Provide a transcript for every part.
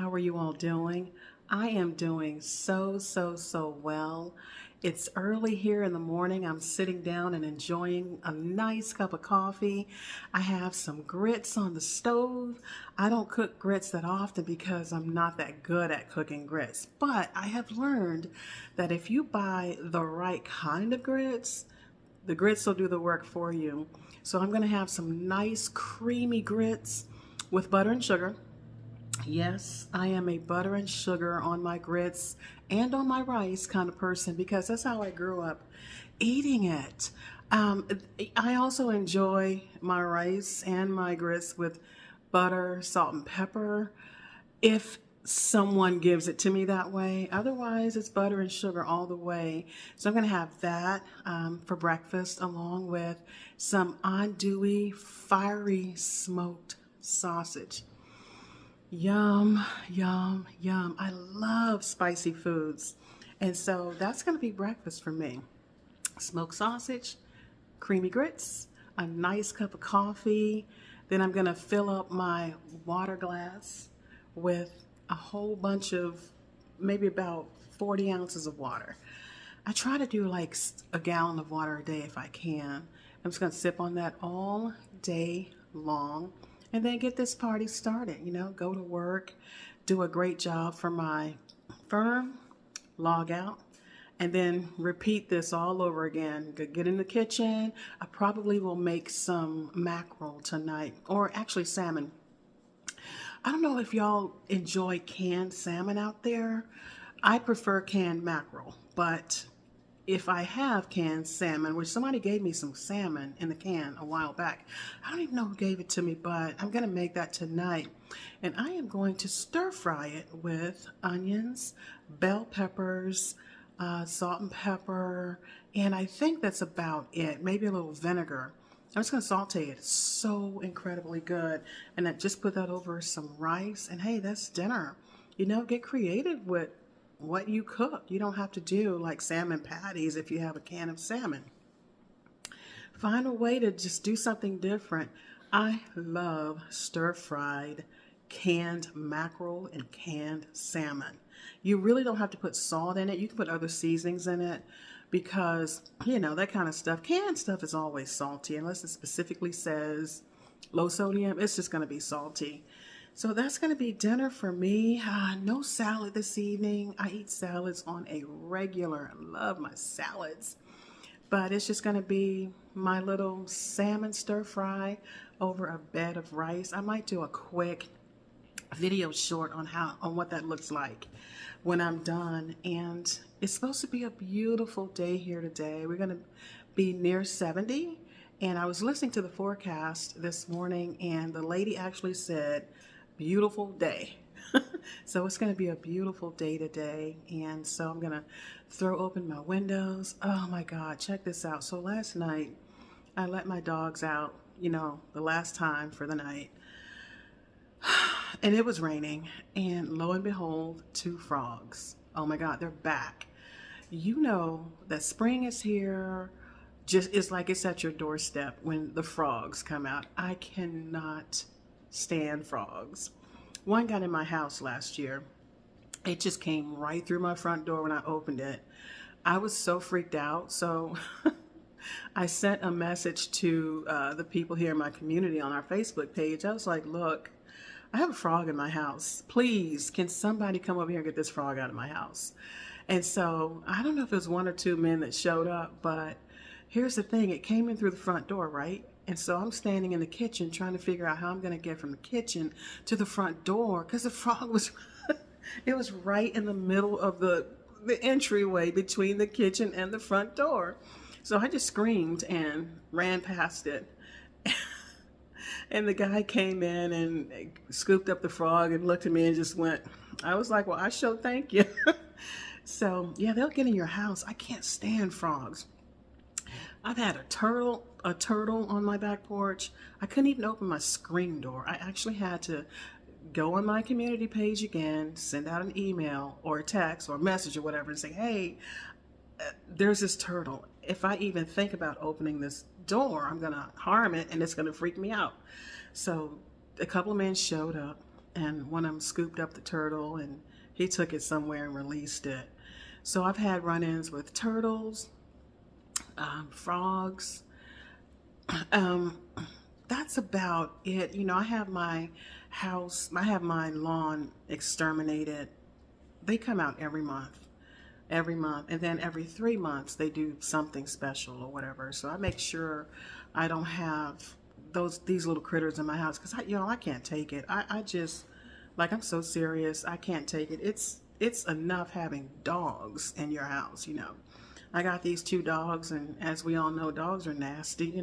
How are you all doing? I am doing so well. It's early here in the morning. I'm sitting down and enjoying a nice cup of coffee. I have some grits on the stove. I don't cook grits that often because I'm not that good at cooking grits, but I have learned that if you buy the right kind of grits, the grits will do the work for you. So I'm going to have some nice creamy grits with butter and sugar. Yes, I am a butter and sugar on my grits and on my rice kind of person because that's how I grew up eating it. Um, I also enjoy my rice and my grits with butter, salt, and pepper if someone gives it to me that way. Otherwise, it's butter and sugar all the way. So I'm going to have that for breakfast along with some andouille fiery smoked sausage. Yum, yum, yum. I love spicy foods. And so that's going to be breakfast for me. Smoked sausage, creamy grits, a nice cup of coffee. Then I'm going to fill up my water glass with a whole bunch of maybe about 40 ounces of water. I try to do like a gallon of water a day if I can. I'm just going to sip on that all day long and then get this party started. Go to work, do a great job for my firm, log out, and then repeat this all over again. Get in the kitchen. I probably will make some mackerel tonight, or actually salmon. I don't know if y'all enjoy canned salmon out there. I prefer canned mackerel, but if I have canned salmon, which somebody gave me some salmon in the can a while back. I don't even know who gave it to me, but I'm going to make that tonight. And I am going to stir fry it with onions, bell peppers, salt and pepper, and I think that's about it. Maybe a little vinegar. I'm just going to saute it. It's so incredibly good. And I just put that over some rice. And hey, that's dinner. Get creative with what you cook. You don't have to do like salmon patties if you have a can of salmon. Find a way to just do something different. I love stir-fried canned mackerel and canned salmon. You really don't have to put salt in it. You can put other seasonings in it because, that kind of stuff. Canned stuff is always salty unless it specifically says low sodium. It's just going to be salty. So that's going to be dinner for me. No salad this evening. I eat salads on a regular. I love my salads. But it's just going to be my little salmon stir fry over a bed of rice. I might do a quick video short on what that looks like when I'm done. And it's supposed to be a beautiful day here today. We're going to be near 70. And I was listening to the forecast this morning, and the lady actually said, beautiful day. So it's going to be a beautiful day today. And so I'm going to throw open my windows. Oh my God, check this out. So last night I let my dogs out, the last time for the night. And it was raining, and lo and behold, two frogs. Oh my God, they're back. That spring is here. It's like it's at your doorstep when the frogs come out. I cannot stand frogs. One got in my house last year. It just came right through my front door when I opened it. I was so freaked out. So I sent a message to the people here in my community on our Facebook page. I was like, look, I have a frog in my house. Please, can somebody come over here and get this frog out of my house? And so I don't know if it was one or two men that showed up, but here's the thing. It came in through the front door, right? And so I'm standing in the kitchen trying to figure out how I'm going to get from the kitchen to the front door because the frog was, it was right in the middle of the entryway between the kitchen and the front door. So I just screamed and ran past it. And the guy came in and scooped up the frog and looked at me and just went, I was like, well, I sure thank you. So yeah, they'll get in your house. I can't stand frogs. I've had a turtle on my back porch. I couldn't even open my screen door. I actually had to go on my community page again, send out an email or a text or a message or whatever and say, hey, there's this turtle. If I even think about opening this door, I'm going to harm it and it's going to freak me out. So a couple of men showed up. and one of them scooped up the turtle and he took it somewhere and released it. So I've had run-ins with turtles, frogs. Um, that's about it. You know, I have my house, I have my lawn exterminated. They come out every month, and then every 3 months they do something special or whatever. So I make sure I don't have these little critters in my house because I can't take it. I just like I'm so serious. I can't take it. It's enough having dogs in your house. I got these two dogs, and as we all know, dogs are nasty.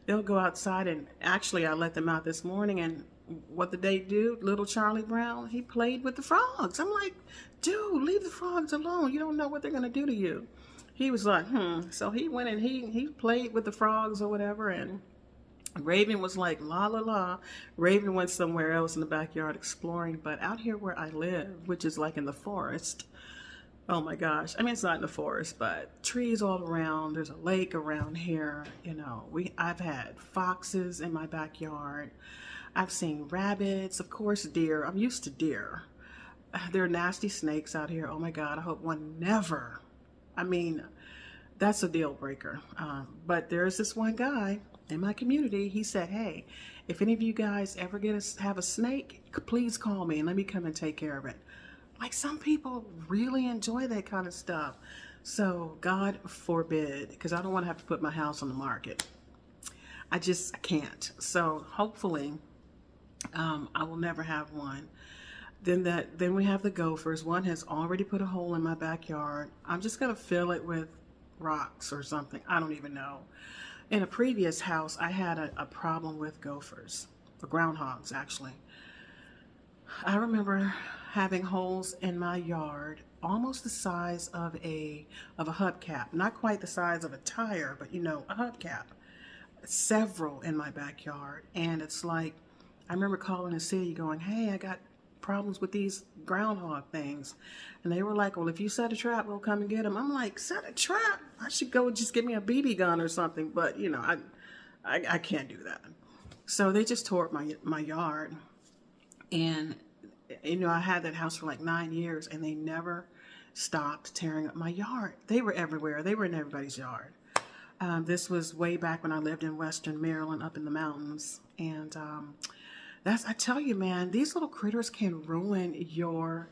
They'll go outside, and actually I let them out this morning, and what did they do? Little Charlie Brown, he played with the frogs. I'm like, dude, leave the frogs alone. You don't know what they're going to do to you. He was like, So he went and he played with the frogs or whatever, and Raven was like, la la la. Raven went somewhere else in the backyard exploring, but out here where I live, which is like in the forest, oh my gosh. I mean, it's not in the forest, but trees all around. There's a lake around here. I've had foxes in my backyard. I've seen rabbits, of course, deer. I'm used to deer. There are nasty snakes out here. Oh my God, I hope one never. I mean, that's a deal breaker. But there's this one guy in my community. He said, hey, if any of you guys ever have a snake, please call me and let me come and take care of it. Like, some people really enjoy that kind of stuff. So God forbid, because I don't want to have to put my house on the market. I can't. So hopefully I will never have one. Then we have the gophers. One has already put a hole in my backyard. I'm just going to fill it with rocks or something. I don't even know. In a previous house, I had a problem with gophers, or groundhogs actually. I remember having holes in my yard almost the size of a hubcap. Not quite the size of a tire, but a hubcap. Several in my backyard. And it's like, I remember calling the city going, hey, I got problems with these groundhog things. And they were like, well, if you set a trap, we'll come and get them. I'm like, set a trap? I should go just get me a BB gun or something. But, I can't do that. So they just tore up my yard. And, I had that house for like 9 years, and they never stopped tearing up my yard. They were everywhere. They were in everybody's yard. This was way back when I lived in Western Maryland up in the mountains. And I tell you, man, these little critters can ruin your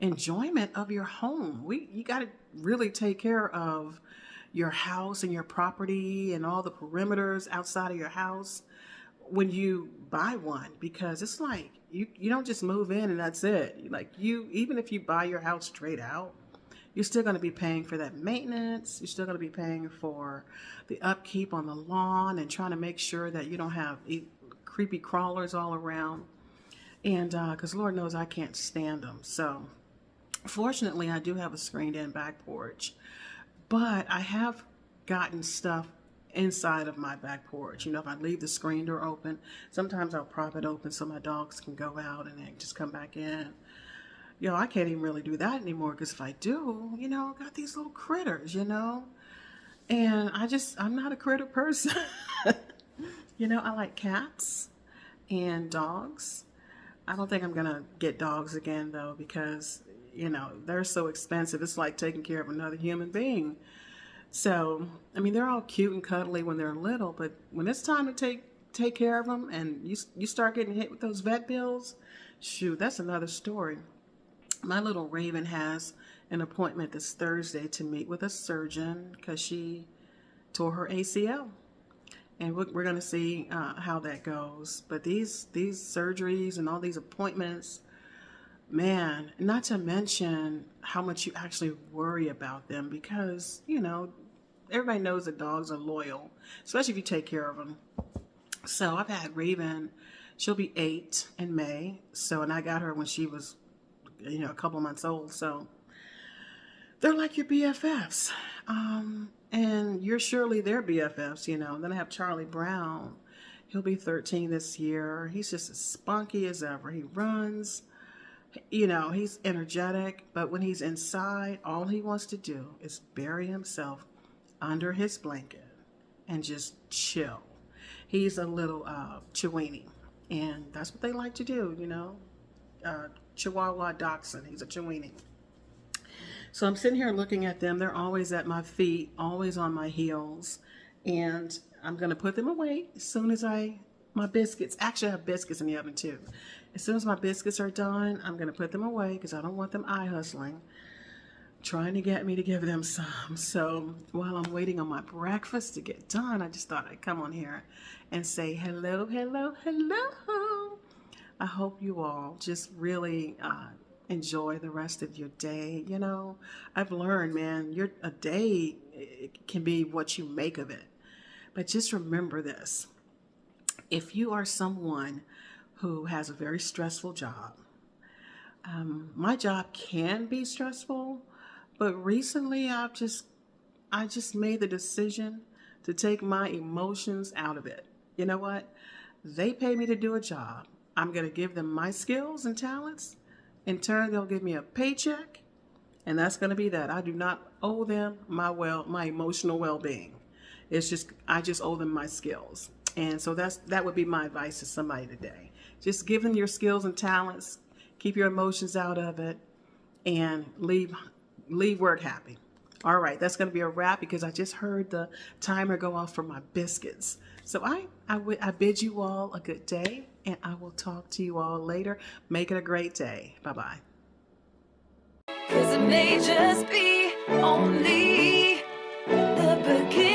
enjoyment of your home. You got to really take care of your house and your property and all the perimeters outside of your house when you buy one, because it's like you don't just move in and that's it. Like, even if you buy your house straight out, you're still going to be paying for that maintenance. You're still going to be paying for the upkeep on the lawn and trying to make sure that you don't have creepy crawlers all around. And because Lord knows I can't stand them. So fortunately, I do have a screened-in back porch. But I have gotten stuff inside of my back porch. If I leave the screen door open, sometimes I'll prop it open so my dogs can go out and then just come back in. I can't even really do that anymore, because if I do, I got these little critters, and I'm not a critter person. I like cats and dogs. I don't think I'm going to get dogs again, though, because, they're so expensive. It's like taking care of another human being. So, I mean, they're all cute and cuddly when they're little, but when it's time to take care of them and you start getting hit with those vet bills, shoot, that's another story. My little Raven has an appointment this Thursday to meet with a surgeon because she tore her ACL. And we're going to see how that goes. But these surgeries and all these appointments, man, not to mention how much you actually worry about them, because, everybody knows that dogs are loyal, especially if you take care of them. So I've had Raven, she'll be 8 in May. And I got her when she was, a couple months old. So they're like your BFFs. And you're surely their BFFs, Then I have Charlie Brown. He'll be 13 this year. He's just as spunky as ever. He runs, he's energetic, but when he's inside, all he wants to do is bury himself under his blanket and just chill. He's a little Chiweenie. And that's what they like to do, you know. Chihuahua Dachshund, he's a Chiweenie. So I'm sitting here looking at them. They're always at my feet, always on my heels. And I'm going to put them away as soon as my biscuits, actually I have biscuits in the oven too. As soon as my biscuits are done, I'm going to put them away because I don't want them eye hustling, trying to get me to give them some. So while I'm waiting on my breakfast to get done, I just thought I'd come on here and say hello, hello, hello. I hope you all just really enjoy the rest of your day. You know, I've learned, man, a day it can be what you make of it. But just remember this. If you are someone who has a very stressful job, my job can be stressful, but recently I just made the decision to take my emotions out of it. You know what? They pay me to do a job. I'm going to give them my skills and talents. In turn, they'll give me a paycheck, and that's going to be that. I do not owe them my emotional well-being. I just owe them my skills. And so that would be my advice to somebody today. Just give them your skills and talents, keep your emotions out of it, and leave work happy. All right, that's going to be a wrap because I just heard the timer go off for my biscuits. So I bid you all a good day, and I will talk to you all later. Make it a great day. Bye-bye. 'Cause it may just be only the beginning.